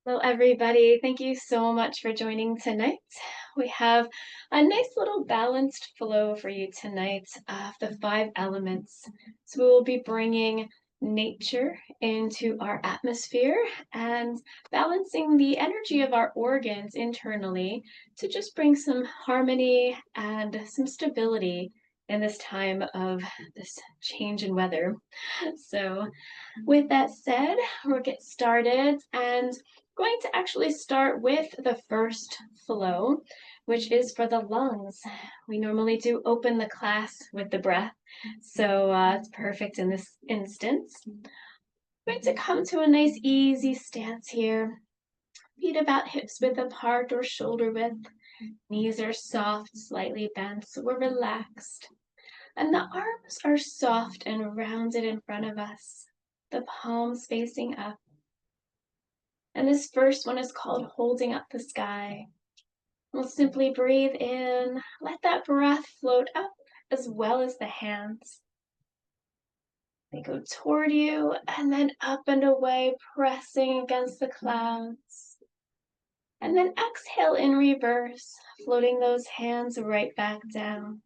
Hello, everybody. Thank you so much for joining tonight. We have a nice little balanced flow for you tonight of the five elements. So we will be bringing nature into our atmosphere and balancing the energy of our organs internally to just bring some harmony and some stability in this time of this change in weather. So with that said, we'll get started and going to actually start with the first flow, which is for the lungs. We normally do open the class with the breath, so it's perfect in this instance. We're going to come to a nice easy stance here. Feet about hips width apart or shoulder width. Knees are soft, slightly bent, so we're relaxed. And the arms are soft and rounded in front of us, the palms facing up. And this first one is called Holding Up the Sky. We'll simply breathe in, let that breath float up as well as the hands. They go toward you and then up and away, pressing against the clouds. And then exhale in reverse, floating those hands right back down.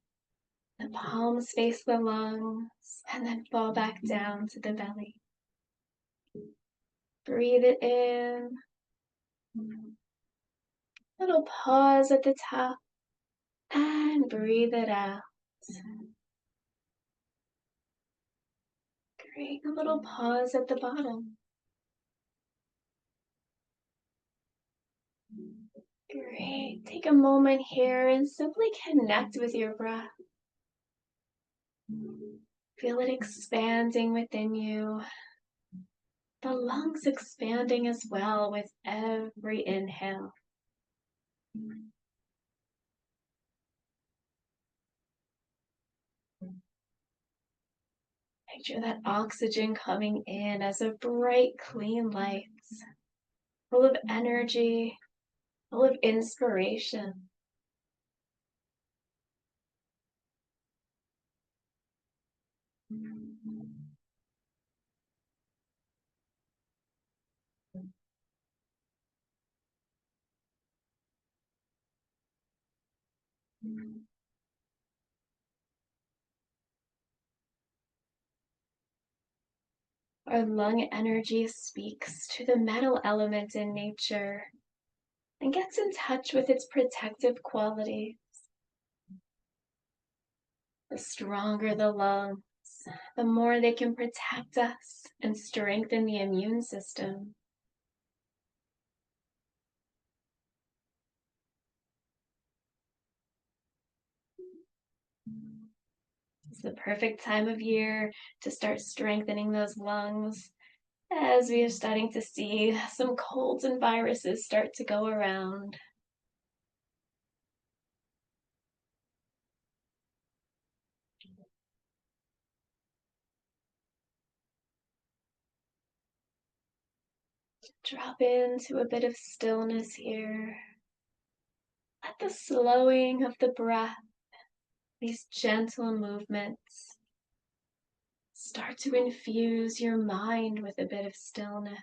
The palms face the lungs and then fall back down to the belly. Breathe it in. Little pause at the top and breathe it out. Great. A little pause at the bottom. Great. Take a moment here and simply connect with your breath. Feel it expanding within you. The lungs expanding as well with every inhale. Picture that oxygen coming in as a bright, clean light, full of energy, full of inspiration. Our lung energy speaks to the metal element in nature and gets in touch with its protective quality. The stronger the lungs, the more they can protect us and strengthen the immune system. It's the perfect time of year to start strengthening those lungs as we are starting to see some colds and viruses start to go around. Drop into a bit of stillness here. Let the slowing of the breath, these gentle movements, start to infuse your mind with a bit of stillness.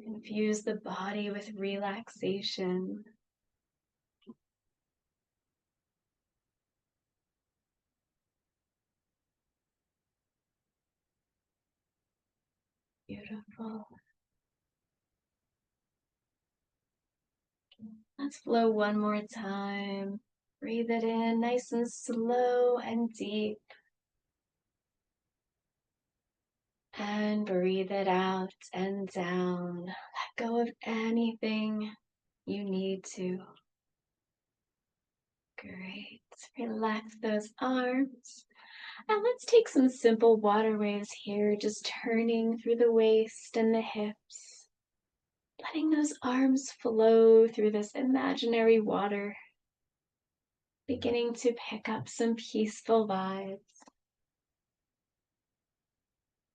Infuse the body with relaxation. Beautiful. Let's flow one more time. Breathe it in nice and slow and deep. And breathe it out and down. Let go of anything you need to. Great. Relax those arms. And let's take some simple water waves here, just turning through the waist and the hips. Letting those arms flow through this imaginary water. Beginning to pick up some peaceful vibes.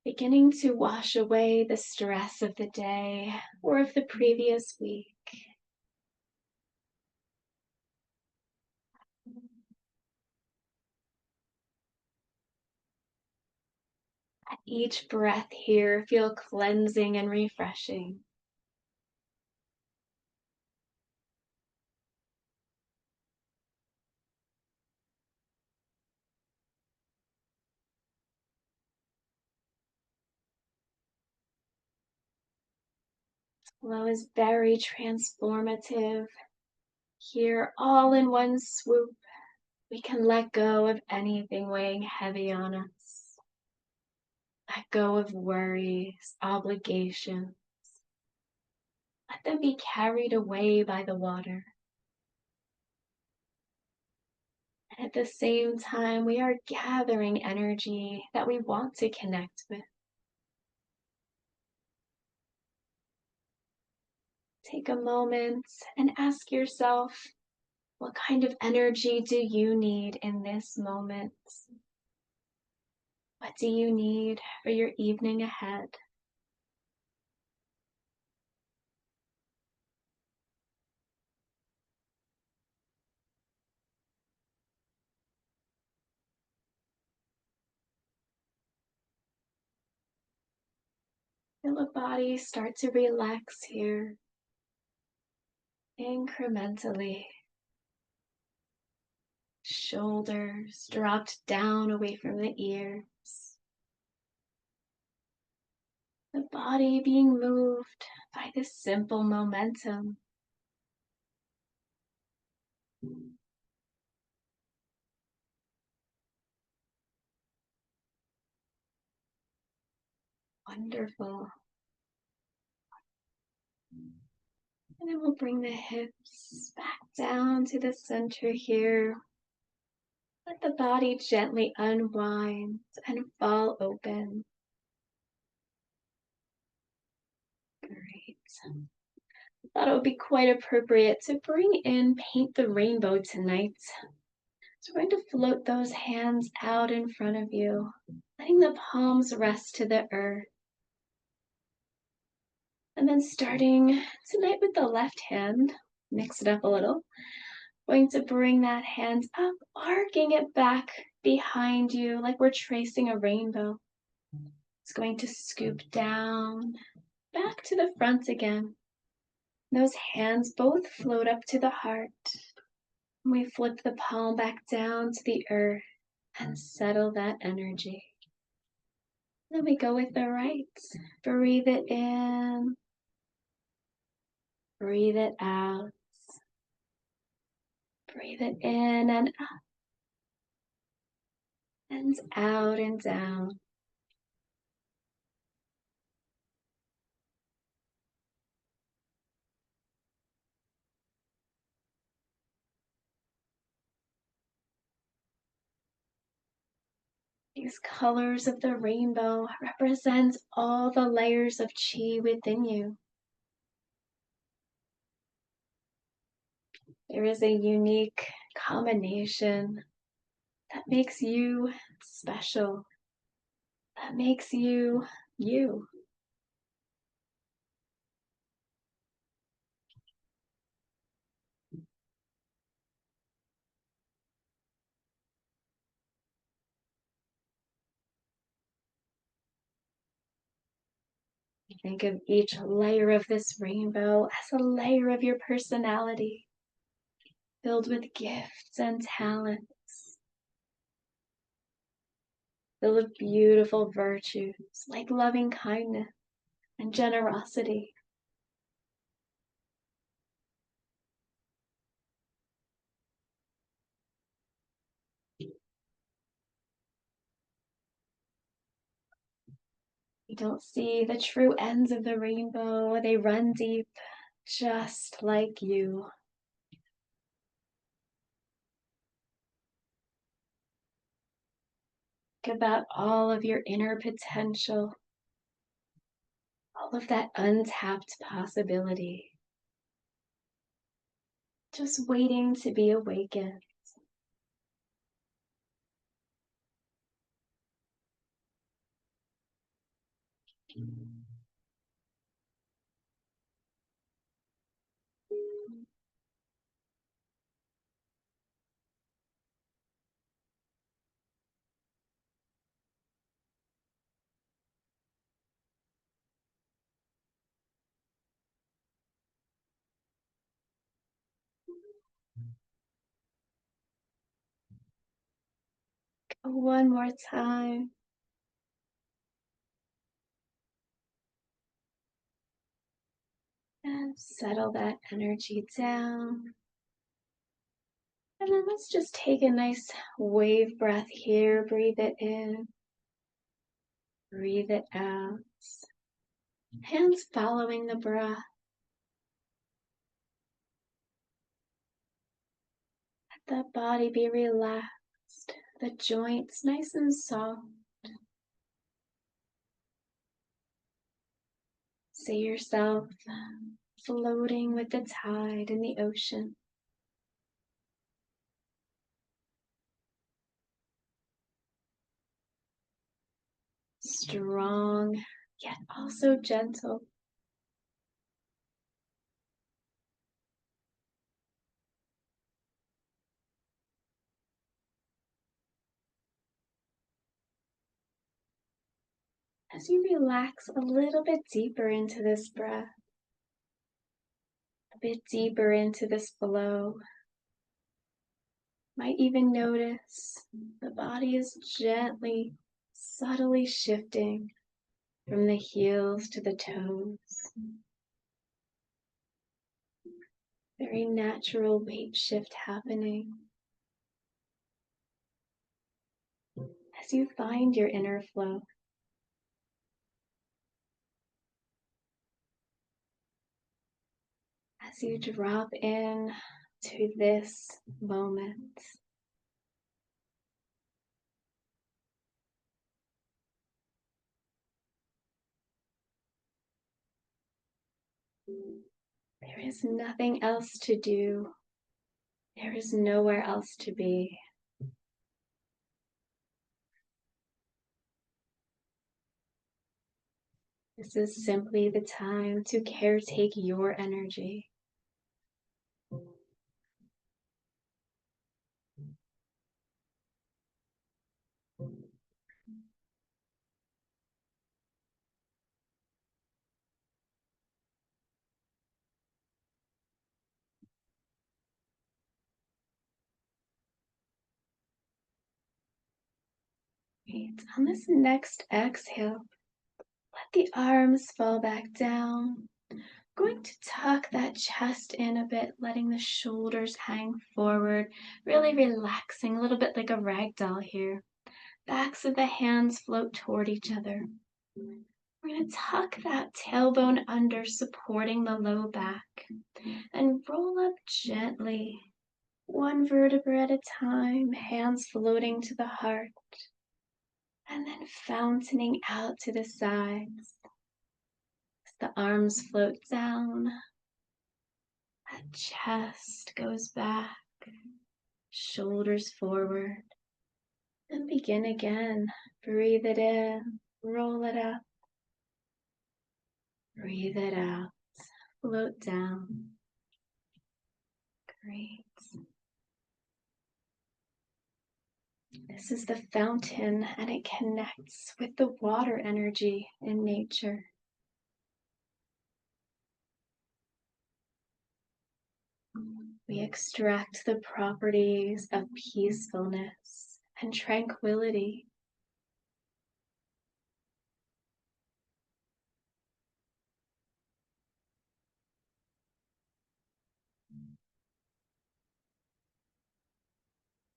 Beginning to wash away the stress of the day or of the previous week. each breath here feel cleansing and refreshing. Flow is very transformative. Here, all in one swoop, we can let go of anything weighing heavy on us. Let go of worries, obligations. Let them be carried away by the water. And at the same time, we are gathering energy that we want to connect with. Take a moment and ask yourself, what kind of energy do you need in this moment? What do you need for your evening ahead? Feel the body start to relax here incrementally. Shoulders dropped down away from the ears. The body being moved by this simple momentum. Wonderful. And then we'll bring the hips back down to the center here. Let the body gently unwind and fall open. Great. I thought it would be quite appropriate to bring in Paint the Rainbow tonight. So we're going to float those hands out in front of you, letting the palms rest to the earth. And then starting tonight with the left hand, mix it up a little. Going to bring that hand up, arcing it back behind you like we're tracing a rainbow. It's going to scoop down, back to the front again. Those hands both float up to the heart. We flip the palm back down to the earth and settle that energy. Then we go with the right. Breathe it in. Breathe it out. Breathe it in and up. And out and down. These colors of the rainbow represent all the layers of chi within you. There is a unique combination that makes you special, that makes you you. Think of each layer of this rainbow as a layer of your personality, filled with gifts and talents, filled with beautiful virtues like loving kindness and generosity. You don't see the true ends of the rainbow, they run deep, just like you. Think about all of your inner potential, all of that untapped possibility, just waiting to be awakened. One more time. And settle that energy down. And then let's just take a nice wave breath here. Breathe it in, breathe it out. Hands following the breath. Let the body be relaxed, the joints nice and soft. See yourself floating with the tide in the ocean. Strong, yet also gentle. As you relax a little bit deeper into this breath, a bit deeper into this flow, might even notice the body is gently, subtly shifting from the heels to the toes. Very natural weight shift happening. As you find your inner flow, as you drop in to this moment, there is nothing else to do. There is nowhere else to be. This is simply the time to caretake your energy. Great. On this next exhale, let the arms fall back down. Going to tuck that chest in a bit, letting the shoulders hang forward, really relaxing, a little bit like a rag doll here. Backs of the hands float toward each other. We're going to tuck that tailbone under, supporting the low back, and roll up gently, one vertebra at a time, hands floating to the heart, and then fountaining out to the sides. As the arms float down, that chest goes back, shoulders forward, and begin again. Breathe it in, roll it up, breathe it out, float down. Great. This is the fountain, and it connects with the water energy in nature. We extract the properties of peacefulness and tranquility.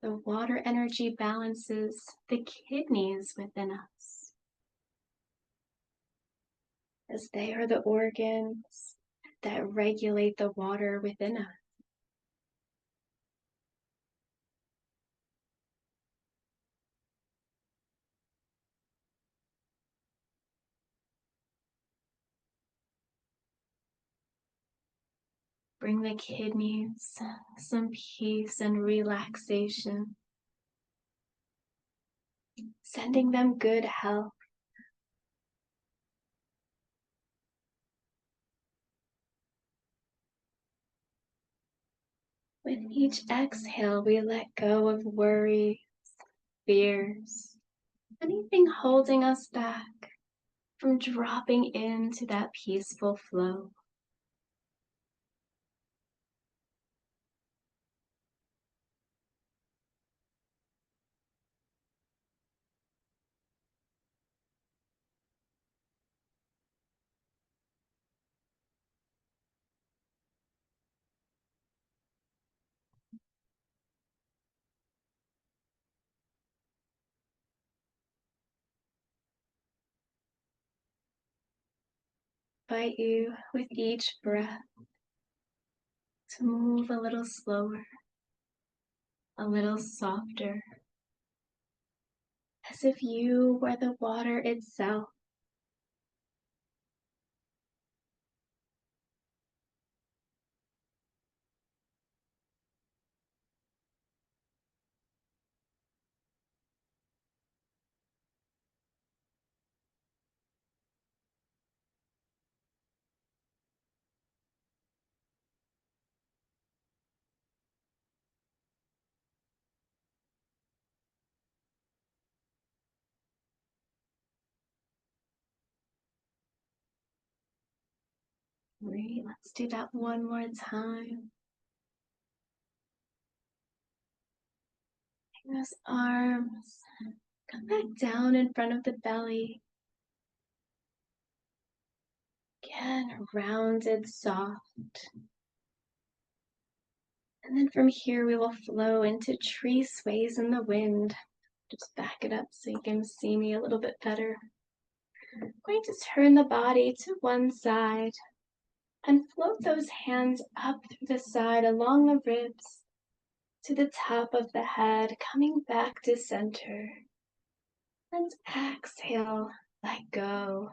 The water energy balances the kidneys within us, as they are the organs that regulate the water within us. Bring the kidneys some peace and relaxation, sending them good health. With each exhale, we let go of worries, fears, anything holding us back from dropping into that peaceful flow. invite you with each breath to move a little slower, a little softer, as if you were the water itself. Great, let's do that one more time. Bring those arms, come back down in front of the belly. Again, rounded, soft. And then from here, we will flow into tree sways in the wind. Just back it up so you can see me a little bit better. I'm going to turn the body to one side and float those hands up through the side along the ribs to the top of the head, coming back to center. And exhale, let go.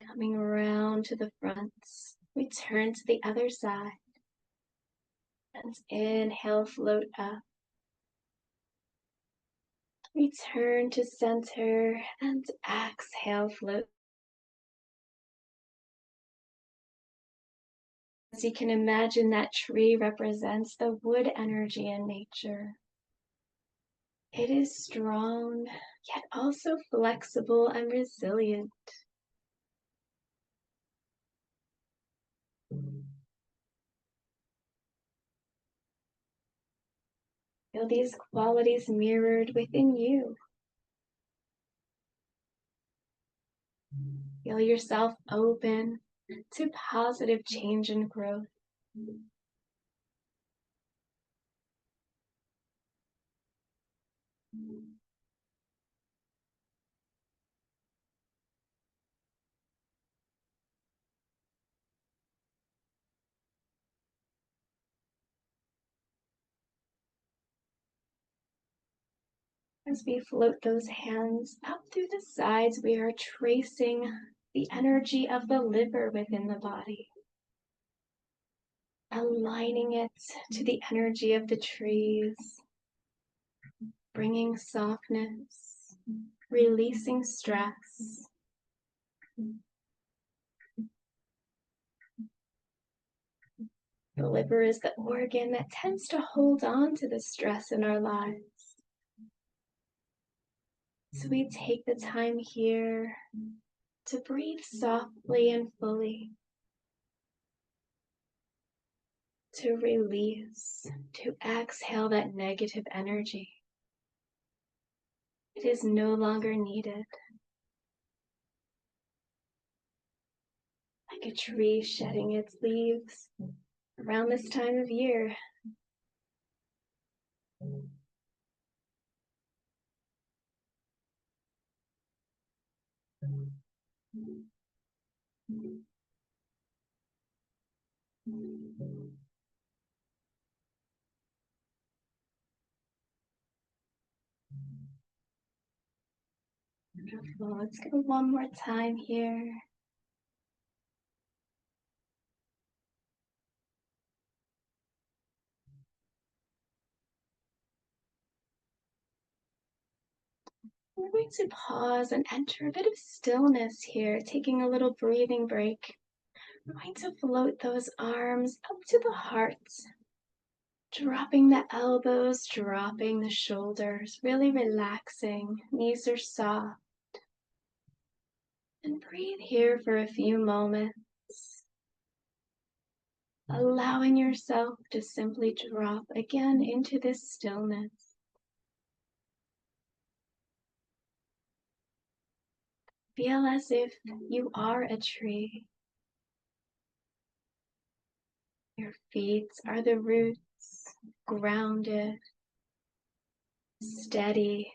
Coming around to the front, we turn to the other side. And inhale, float up. Return to center and exhale, float. As you can imagine, that tree represents the wood energy in nature. It is strong, yet also flexible and resilient. Feel these qualities mirrored within you. Feel yourself open to positive change and growth. As we float those hands up through the sides, we are tracing the energy of the liver within the body, aligning it to the energy of the trees, bringing softness, releasing stress. The liver is the organ that tends to hold on to the stress in our lives. So we take the time here to breathe softly and fully, to release, to exhale that negative energy. It is no longer needed. Like a tree shedding its leaves around this time of year. Wonderful. Let's go one more time here. We're going to pause and enter a bit of stillness here, taking a little breathing break. We're going to float those arms up to the heart, dropping the elbows, dropping the shoulders, really relaxing. Knees are soft. And breathe here for a few moments, allowing yourself to simply drop again into this stillness. Feel as if you are a tree. Your feet are the roots, grounded, steady,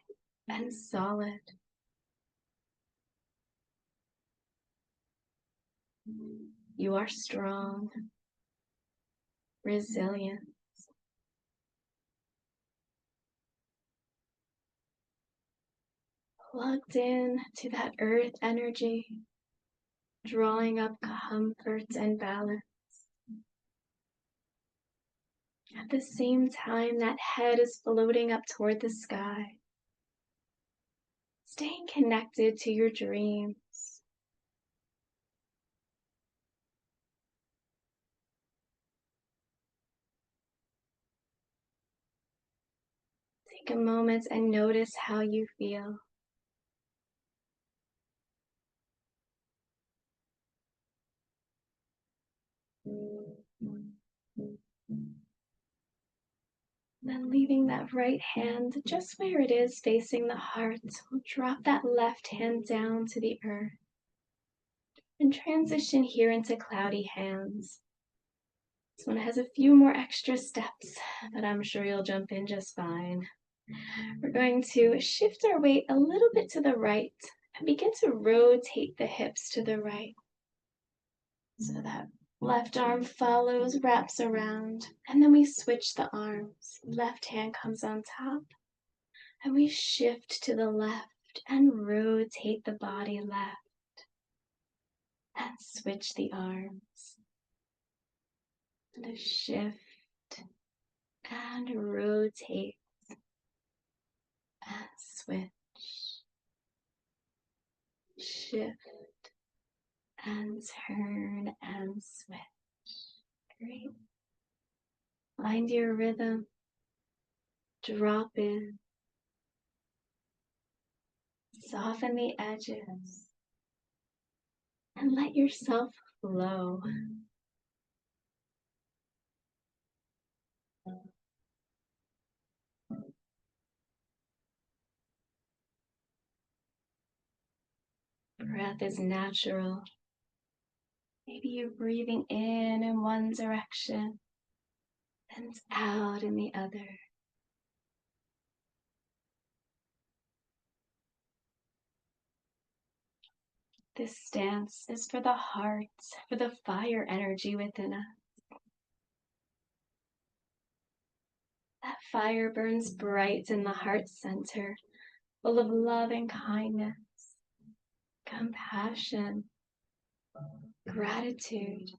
and solid. You are strong, resilient, plugged in to that earth energy, drawing up comfort and balance. At the same time, that head is floating up toward the sky, staying connected to your dreams. Take a moment and notice how you feel. Then leaving that right hand just where it is facing the heart, we'll drop that left hand down to the earth and transition here into cloudy hands. This one has a few more extra steps, but I'm sure you'll jump in just fine. We're going to shift our weight a little bit to the right and begin to rotate the hips to the right. So that left arm follows, wraps around, and then we switch the arms. Left hand comes on top, and we shift to the left and rotate the body left, and switch the arms. And a shift and rotate and switch. Shift and turn and switch. Great. Find your rhythm. Drop in. Soften the edges. And let yourself flow. Breath is natural. Maybe you're breathing in one direction and out in the other. This stance is for the heart, for the fire energy within us. That fire burns bright in the heart center, full of love and kindness, compassion, gratitude,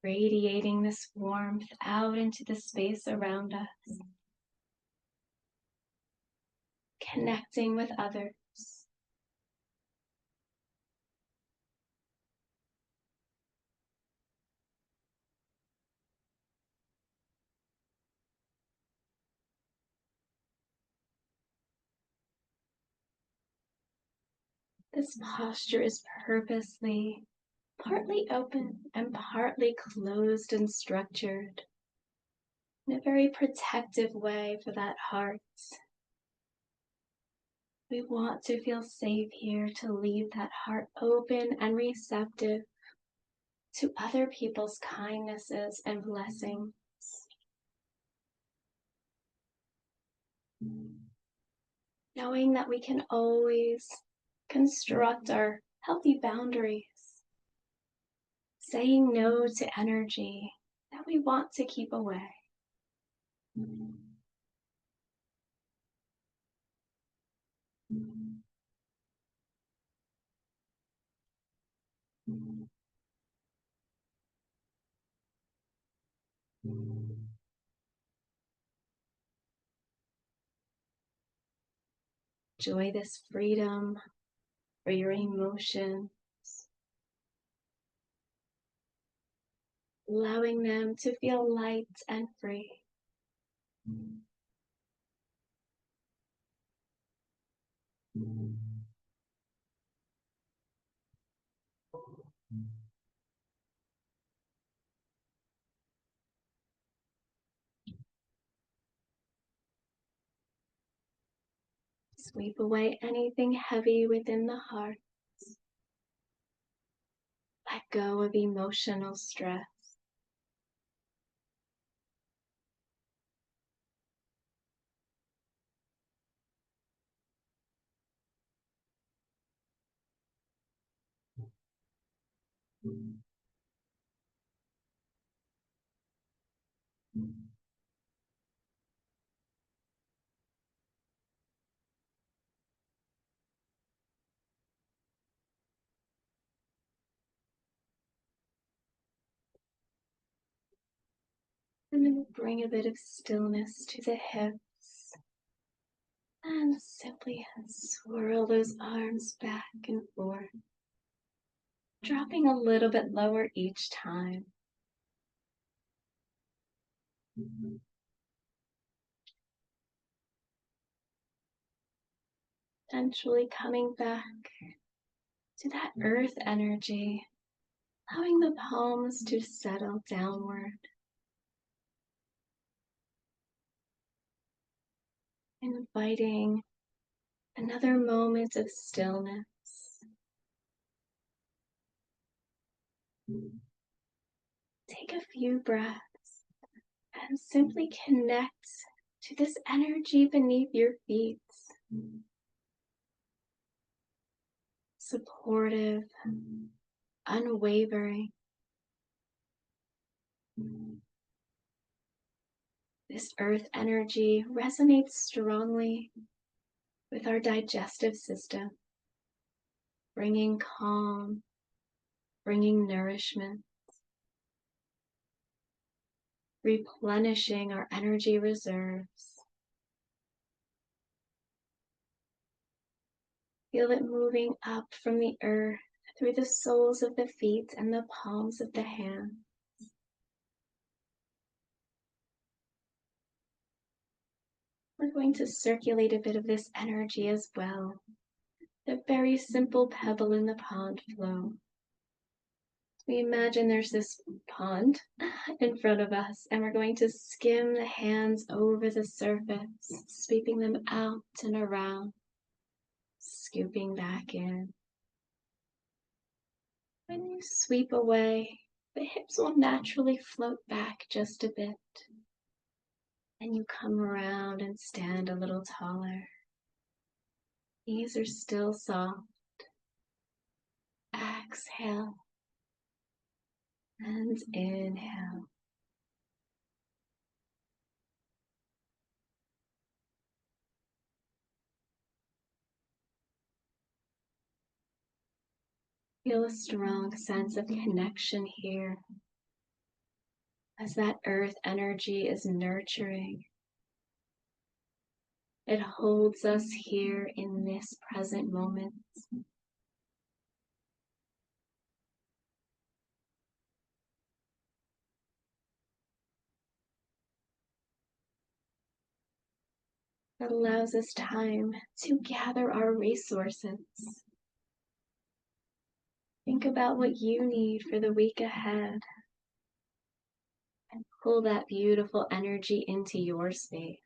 radiating this warmth out into the space around us, connecting with others. This posture is purposely partly open and partly closed and structured in a very protective way for that heart. We want to feel safe here to leave that heart open and receptive to other people's kindnesses and blessings. Knowing that we can always construct our healthy boundaries, saying no to energy that we want to keep away. Enjoy this freedom for your emotions, allowing them to feel light and free. Sweep away anything heavy within the heart. Let go of emotional stress. And then bring a bit of stillness to the hips. And simply swirl those arms back and forth, dropping a little bit lower each time. Eventually coming back to that earth energy, allowing the palms to settle downward. Inviting another moment of stillness. Take a few breaths and simply connect to this energy beneath your feet. Supportive, unwavering. This earth energy resonates strongly with our digestive system, bringing calm, bringing nourishment, replenishing our energy reserves. Feel it moving up from the earth through the soles of the feet and the palms of the hands. We're going to circulate a bit of this energy as well. The very simple pebble in the pond flow. We imagine there's this pond in front of us, and we're going to skim the hands over the surface, sweeping them out and around, scooping back in. When you sweep away, the hips will naturally float back just a bit. And you come around and stand a little taller. Knees are still soft. Exhale and inhale. Feel a strong sense of connection here as that earth energy is nurturing. It holds us here in this present moment. It allows us time to gather our resources. Think about what you need for the week ahead and pull that beautiful energy into your space.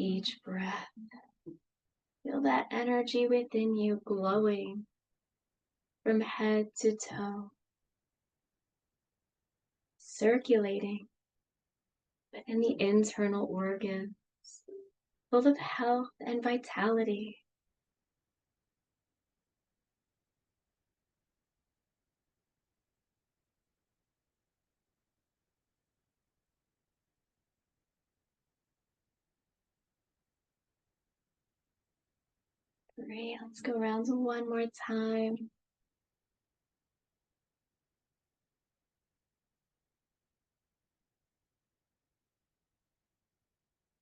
Each breath, feel that energy within you glowing from head to toe, circulating within the internal organs, full of health and vitality. Great, let's go around one more time.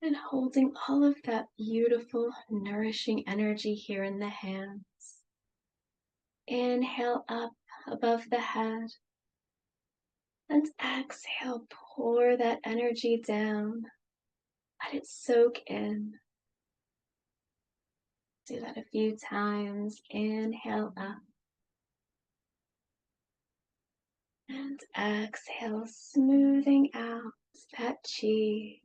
And holding all of that beautiful, nourishing energy here in the hands. Inhale up above the head. And exhale, pour that energy down. Let it soak in. Do that a few times. Inhale up. And exhale, smoothing out that chi.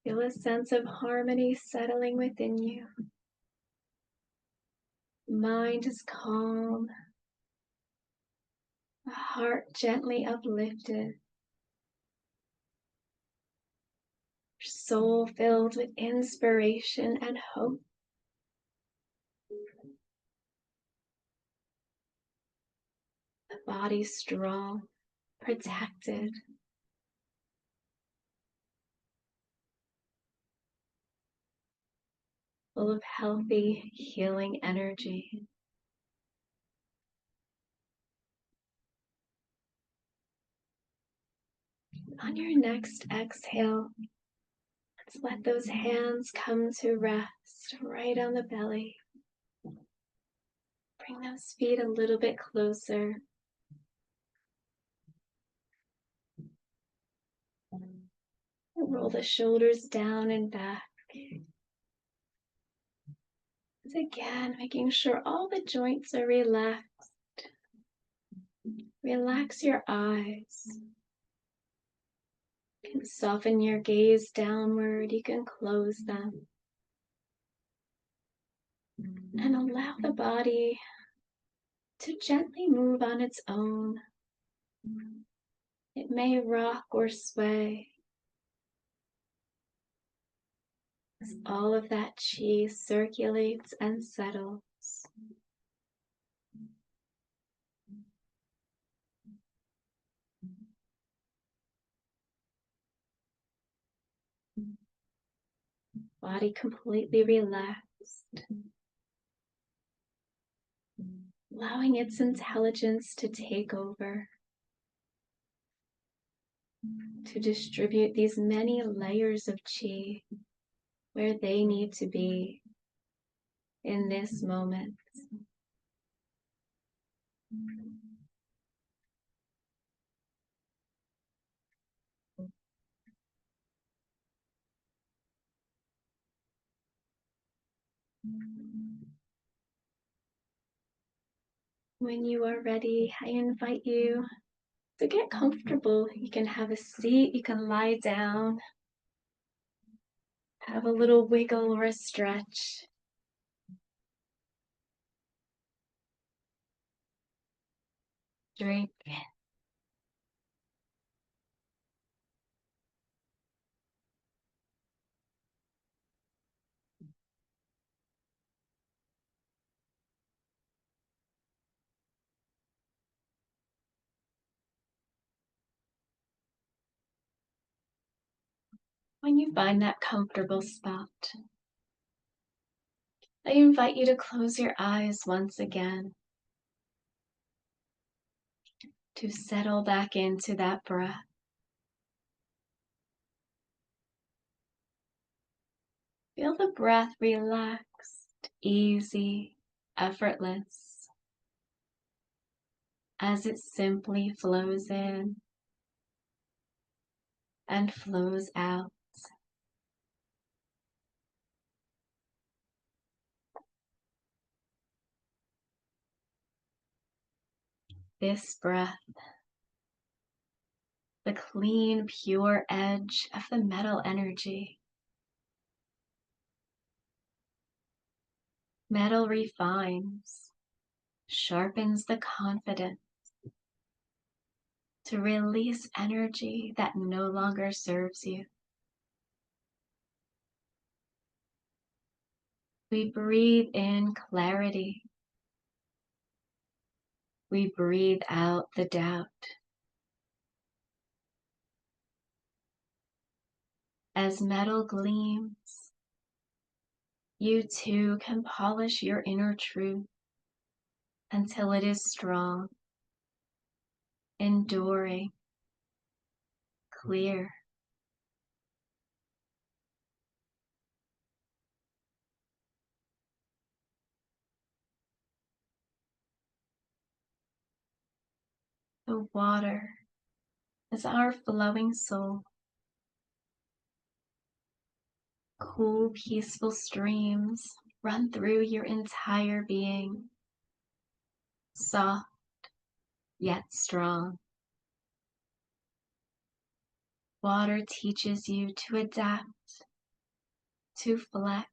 Feel a sense of harmony settling within you. Mind is calm, the heart gently uplifted, soul filled with inspiration and hope. The body strong, protected. Full of healthy, healing energy. On your next exhale, let's let those hands come to rest right on the belly. Bring those feet a little bit closer. Roll the shoulders down and back. Again, making sure all the joints are relaxed. Relax your eyes. You can soften your gaze downward. You can close them. And allow the body to gently move on its own. It may rock or sway as all of that chi circulates and settles. Body completely relaxed, allowing its intelligence to take over, to distribute these many layers of chi where they need to be in this moment. When you are ready, I invite you to get comfortable. You can have a seat, you can lie down, have a little wiggle or a stretch. Drink. When you find that comfortable spot, I invite you to close your eyes once again, to settle back into that breath. Feel the breath relaxed, easy, effortless, as it simply flows in and flows out. This breath, the clean, pure edge of the metal energy. Metal refines, sharpens the confidence to release energy that no longer serves you. We breathe in clarity. We breathe out the doubt. As metal gleams, you too can polish your inner truth until it is strong, enduring, clear. The water is our flowing soul, Cool, peaceful streams run through your entire being, soft yet strong. Water teaches you to adapt, to flex,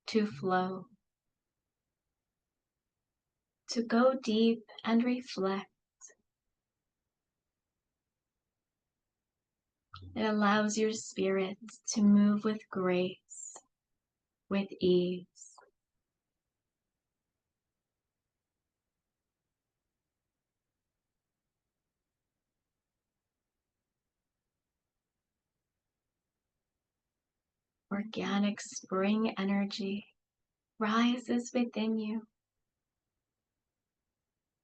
to flow, to go deep and reflect. It allows your spirit to move with grace, with ease. Organic spring energy rises within you,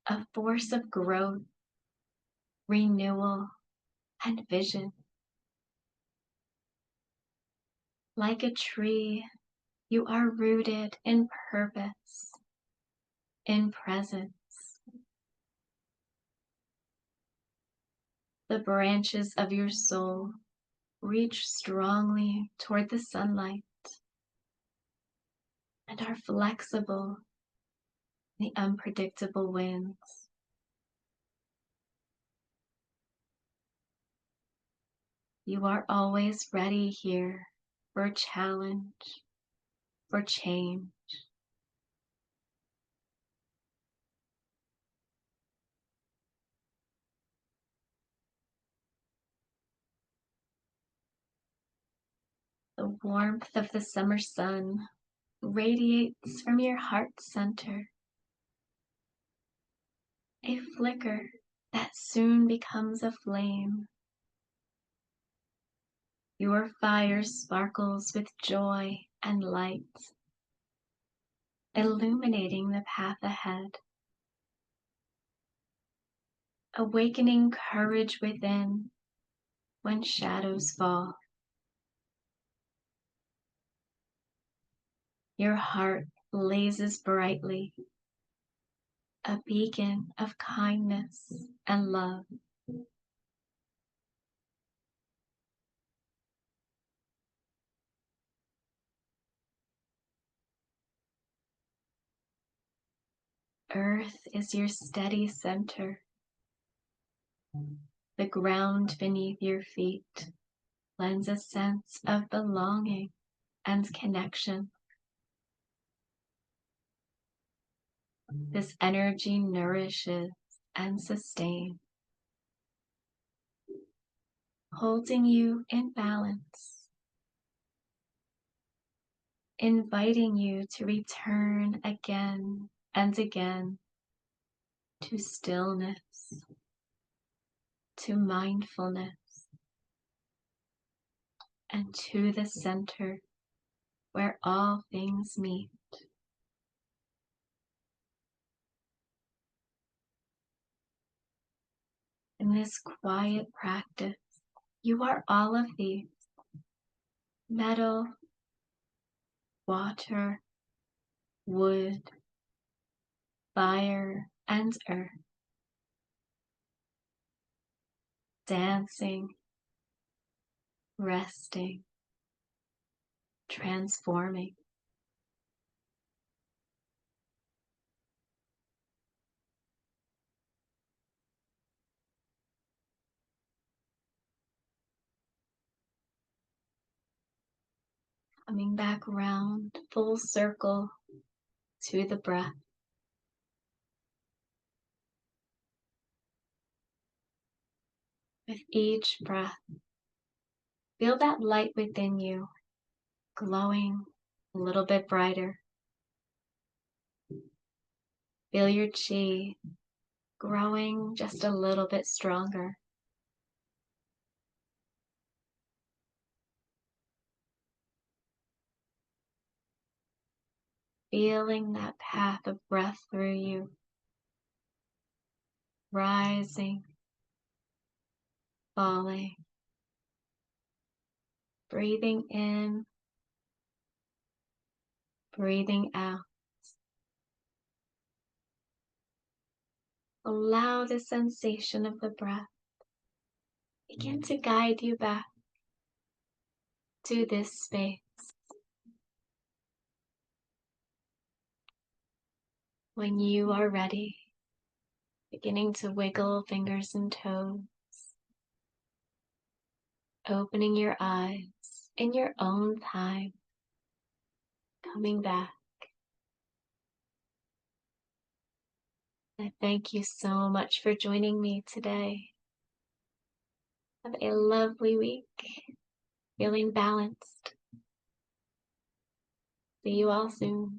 a force of growth, renewal, and vision. Like a tree, you are rooted in purpose, in presence. The branches of your soul reach strongly toward the sunlight and are flexible in the unpredictable winds. You are always ready here for challenge, for change. The warmth of the summer sun radiates from your heart center, a flicker that soon becomes a flame. Your fire sparkles with joy and light, illuminating the path ahead, awakening courage within when shadows fall. Your heart blazes brightly, a beacon of kindness and love. Earth is your steady center. The ground beneath your feet lends a sense of belonging and connection. This energy nourishes and sustains, holding you in balance, inviting you to return again and again to stillness, to mindfulness, and to the center where all things meet. In this quiet practice, you are all of these: metal, water, wood, fire, and earth, dancing, resting, transforming. Coming back round, full circle to the breath. With each breath, feel that light within you glowing a little bit brighter. Feel your chi growing just a little bit stronger. Feeling that path of breath through you, rising, falling, breathing in, breathing out. Allow the sensation of the breath begin to guide you back to this space. When you are ready, beginning to wiggle fingers and toes, opening your eyes in your own time, coming back. I thank you so much for joining me today. Have a lovely week, feeling balanced. See you all soon.